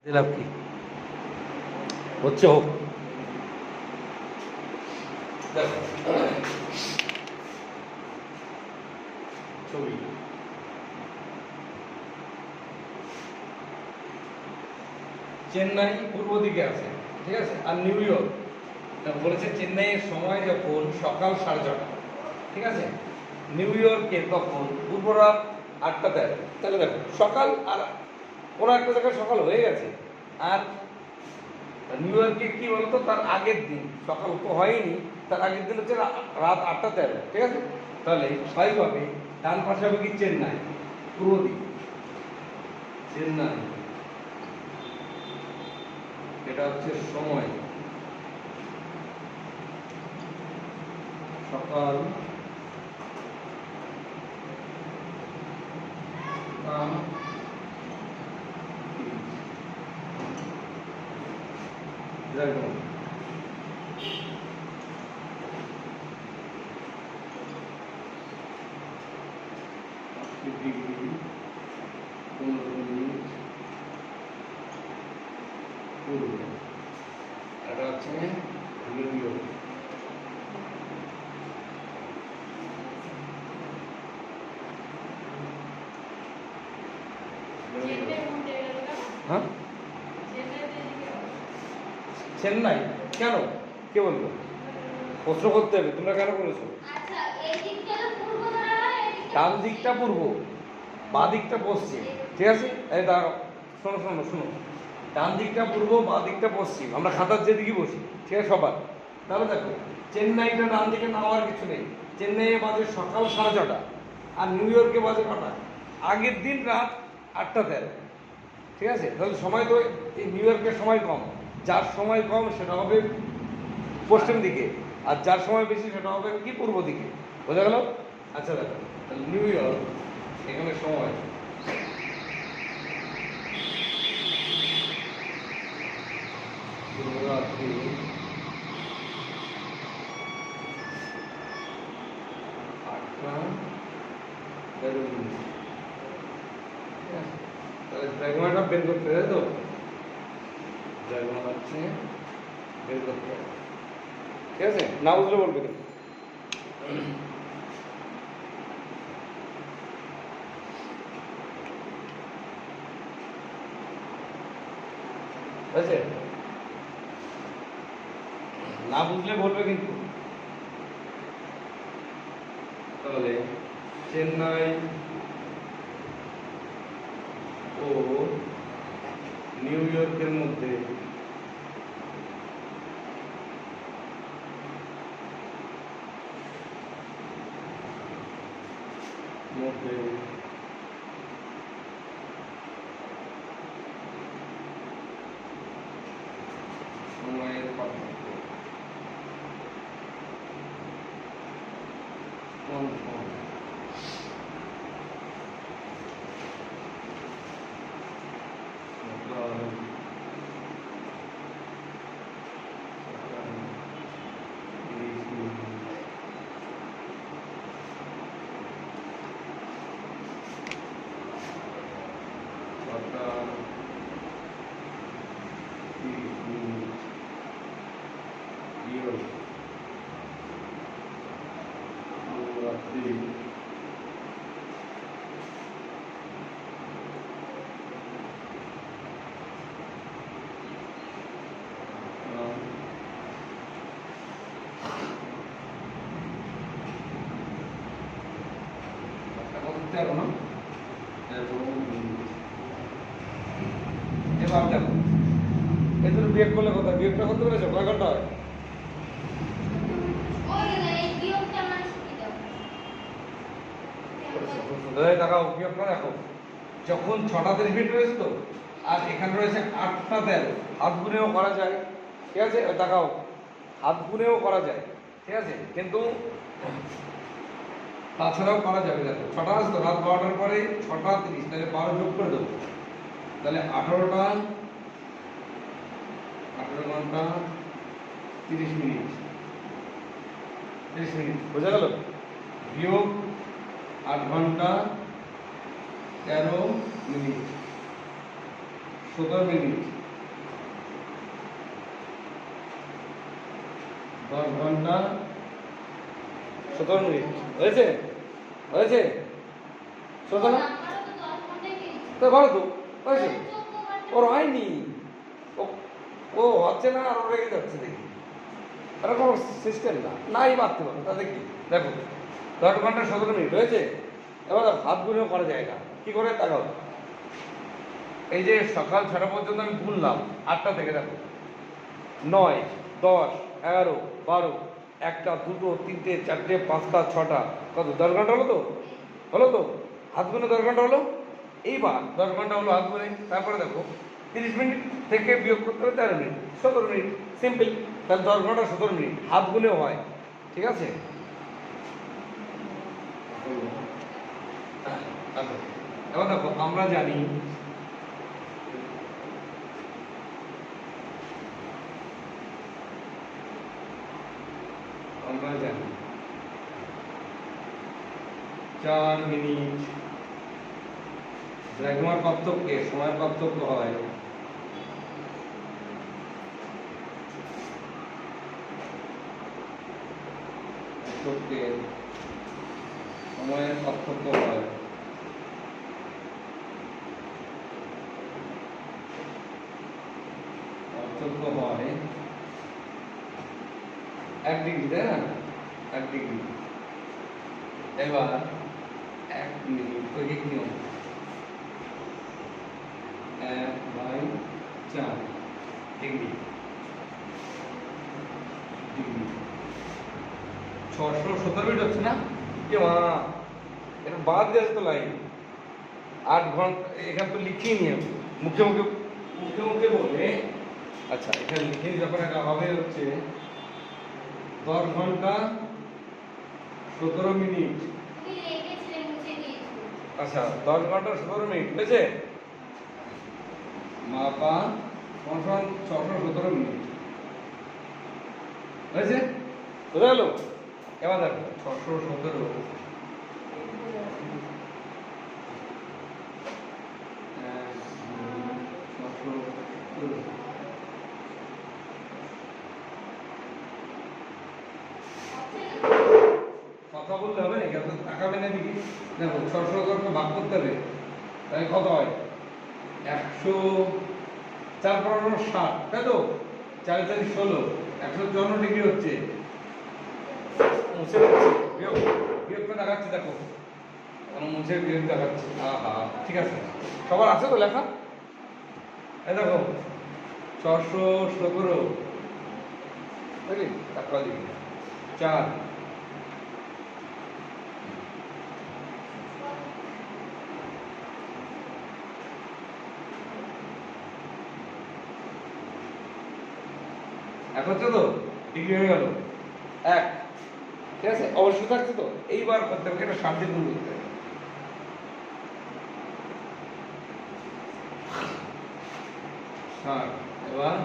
লাভ কি হচ্ছে হোক। ছবি চেন্নাই পূর্ব দিকে আছে, ঠিক আছে, আর নিউ ইয়র্ক বলেছে চেন্নাইয়ের সময় যখন সকাল 6:30, ঠিক আছে, নিউ ইয়র্কে তখন পূর্ব রাত 8:13। তাহলে দেখো সকাল, আর কোনো একটা জায়গায় সকাল হয়ে গেছে, আর নিউ ইয়র্কে কি বলতো তার আগের দিন সকাল তো হয়নি, তার আগের দিন হচ্ছে রাত 8:13, ঠিক আছে। তাহলে স্বাভাবিকভাবে ডান পাশে হবে কি চেন্নাই, পূর্ব দিক চেন্নাই, এটা হচ্ছে সময় সকাল 30। ডিগ্রি 15 মিনিট পূর্ব, এটা হচ্ছে নিউ ইয়র্ক। হ্যাঁ, চেন্নাই কেন, কে বললো? প্রশ্ন করতে হবে, তোমরা কেন করেছো? ডান দিকটা পূর্ব, বাঁ দিকটা পশ্চিম, ঠিক আছে। এই দাঁড়াও, শোনো শোনো শোনো, ডান দিকটা পূর্ব, বাঁ দিকটা পশ্চিম, আমরা খাতার যেদিকে বসি, ঠিক আছে সবার। তাহলে দেখো চেন্নাইটা ডান দিকে নামার কিছু নেই, চেন্নাইয়ে বাজে সকাল 6:30, আর নিউ ইয়র্কে বাজে কটা? আগের দিন রাত 8:13, ঠিক আছে। তাহলে সময় তো এই নিউ ইয়র্কের সময় কম, যার সময় কম সেটা হবে পশ্চিম দিকে, আর যার সময় বেশি সেটা হবে কি পূর্ব দিকে, বোঝা গেল? আচ্ছা দেখো, তাহলে নিউ ইয়র্ক এখানে সময় রাত্রি 8:13। তাহলে ড্রাগমাটা বের করতে হবে, তো ড্রাগমা হচ্ছে বের করতে হবে, ঠিক আছে। না বুঝলে বলবে কিন্তু। বুঝেছে? না বুঝলে বলবে কিন্তু। তাহলে চেন্নাই ও নিউ ইয়র্কের মধ্যে মধ্যে সময়ের পার্থক্য কোন সময়? না এবার দেখো এদের বিয়োগ করলে কথা, বিয়োগটা করতে পেরেছো? কয় ঘন্টা হয়? দেখাও বিয়োগটা দেখো, যখন 6:30 রয়েছে তো, আর এখানে রয়েছে 8:13, হাত গুনেও করা যায়, ঠিক আছে। দেখাও হাত গুনেও করা যায়, ঠিক আছে, কিন্তু তাছাড়াও করা যাবে। দেখো 6টা আছে তো, রাত 12টার পরে 6:30, তাহলে 12 যোগ করে দেবো, তাহলে 18 ঘন্টা 30 মিনিট, 30 মিনিট, বোঝা গেল? বিয়োগ 8 ঘন্টা 13 মিনিট 17 মিনিট, 10 ঘন্টা 17 মিনিট হয়েছে, হয়েছে 17 না? তো ভালো তো হয়েছে, ওর হয়নি, ও ও হচ্ছে না আর ও রেগে যাচ্ছে দেখি, আর কোনো সিস্টেম না, নাই মারতে পারো তাতে কি। দেখো 10 ঘন্টা 17 মিনিট হয়েছে। এবার হাত গুনেও করা যায় না, কি করে তাকাও, এই যে সকাল 6টা পর্যন্ত আমি গুনলাম 8টা থেকে, দেখো 9, 10, 11, 12, 1টা, 2টো, 3টে, 4টে, 5টা, 6টা, কত 10 ঘন্টা হলো তো, হলো তো, হাত গুনে 10 ঘন্টা হলো। এইবার 10 ঘন্টা হলো হাত গুনে, তারপরে দেখো 30 মিনিট থেকে বিয়োগ করতে হবে 13 মিনিট, 17 মিনিট, সিম্পল। তাহলে 10 ঘন্টা 17 মিনিট হাত গুনেও হয়, ঠিক আছে। আচ্ছা, এবার দেখো আমরা জানি আমরা জানি 4 মিনিট দ্রাঘিমার পার্থক্যে সময়ের পার্থক্য হয় সময়ের পার্থক্য হয় পার্থক্য হয় 1 ডিগ্রি, তাই না, 1 ডিগ্রি। এবার 1 মিনিট ঐকিক নিয়ম 1/4 ডিগ্রি, ডিগ্রি 617 মিনিট হচ্ছে না, এ মা এটা বাদ গেছে তো লাইন, 8 ঘন্টা এখানে তো লিখিয়ে নিয়ে মুখে মুখে মুখে মুখে বলে। আচ্ছা এখানে লিখে যখন এটা হবে হচ্ছে 10 ঘন্টা 17 মিনিট, আচ্ছা 10 ঘন্টা 17 মিনিট হয়েছে, মাপা 617 মিনিট হয়েছে, বোঝা গেল। এবার দেখো 617 কথা বলতে হবে নাকি, এত তাকাবে না দিকে। দেখো 617কে ভাগ করতে হবে, তাই কত হয় 100, 4 15 60, তাই তো 4 4 16, 154 ডিগ্রি হচ্ছে, মুছে দিচ্ছি, বিয়োগ বিয়োগটা দেখাচ্ছে, দেখো এখন মুছে বিয়োগ দেখাচ্ছে, আহা ঠিক আছে, সবার আছে তো লেখা, এই দেখো 617 বুঝলি, তারপর দিবি 4, এক হচ্ছে তো, ডিগ্রি হয়ে গেল 1, ঠিক আছে, অবশ্যই থাকছে তো। এইবার করতে হবে এটা 60 দিয়ে গুণ করতে হবে, 60, এবার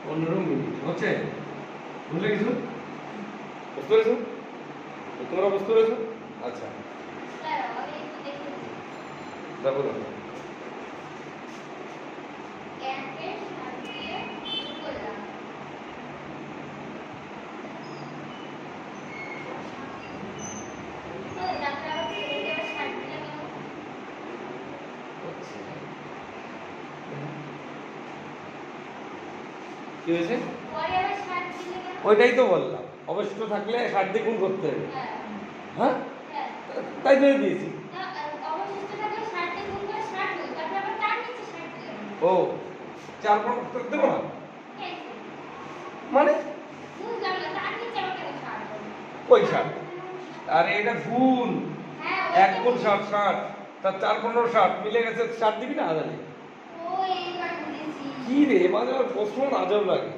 15 মিনিট হচ্ছে, বুঝলে কিছু বুঝতে পেরেছো, তোমরা বুঝতে পেরেছো। আচ্ছা দেখো দেখো কি হয়েছে, ওইটাই তো বললাম, অবশ্য থাকলে 60 দিয়ে গুণ করতে হবে, হ্যাঁ তাই ধরে দিয়েছি। ও 4 করতে দেবো না মানে কই 60, আরে এটা গুণ, 1 গুণ 60 60, তার 4 15 60 মিলে গেছে, 60 দিবি না আদালে, কি রে মাঝে আমার প্রশ্ন আজব লাগে,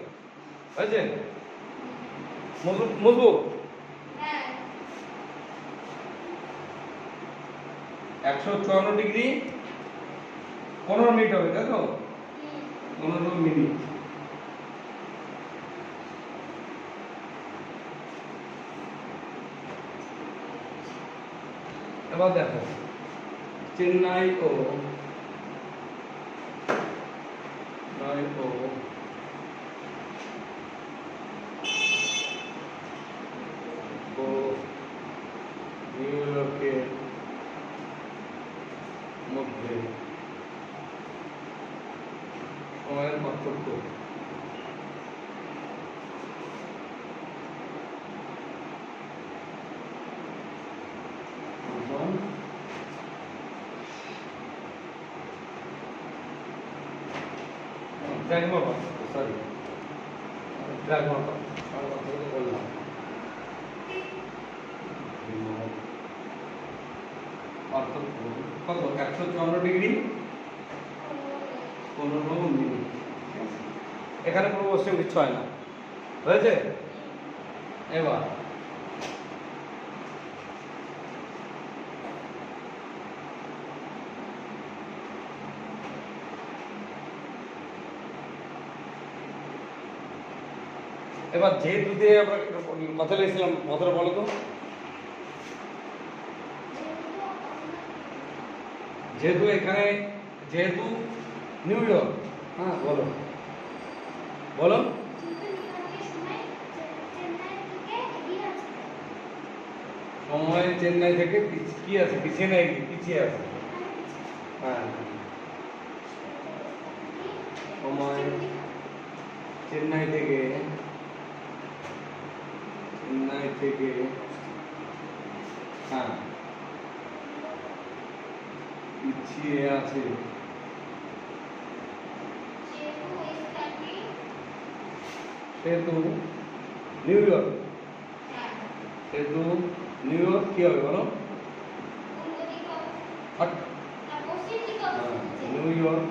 বুঝছেন মজবুত 154 ডিগ্রি 15 মিনিট হবে, তাই তো 15 মিনিট। এবার দেখো চেন্নাই ও ও ও নিউ ইয়র্কের মধ্যে সময়ের পার্থক্য ড্রাগমার পার্থক্য সরি ড্রাগমার পার্থক্য বললাম পার্থক্য কত 154 ডিগ্রি 15 মিনিট। এখানে কোনো কোশ্চেন কিচ্ছু হয় না, হয়েছে? এবার যেহেতু দিয়ে আমরা কথা লিখছিলাম, কথাটা বলো তো। যেহেতু এখানে যেহেতু নিউ ইয়র্ক, হ্যাঁ বলো বলো। সময় চেন্নাই থেকে কি আছে, পিছিয়ে নেই, পিছিয়ে আছে। হ্যাঁ সময় চেন্নাই থেকে হ্যাঁ পিছিয়ে আছে। সেহেতু নিউ ইয়র্ক, সেহেতু নিউ ইয়র্ক কি হবে বলো? নিউ ইয়র্ক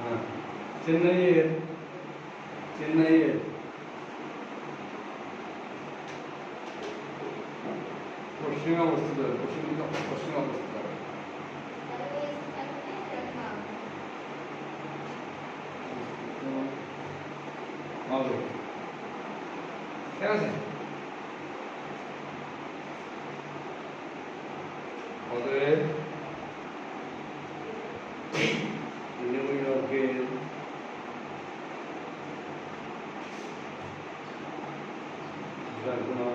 হ্যাঁ চেন্নাইয়ের পশ্চিমে অবস্থিত, পশ্চিমে অবস্থিত হবে, ঠিক আছে? অতএব নিউ ইয়র্কের ড্রাগমার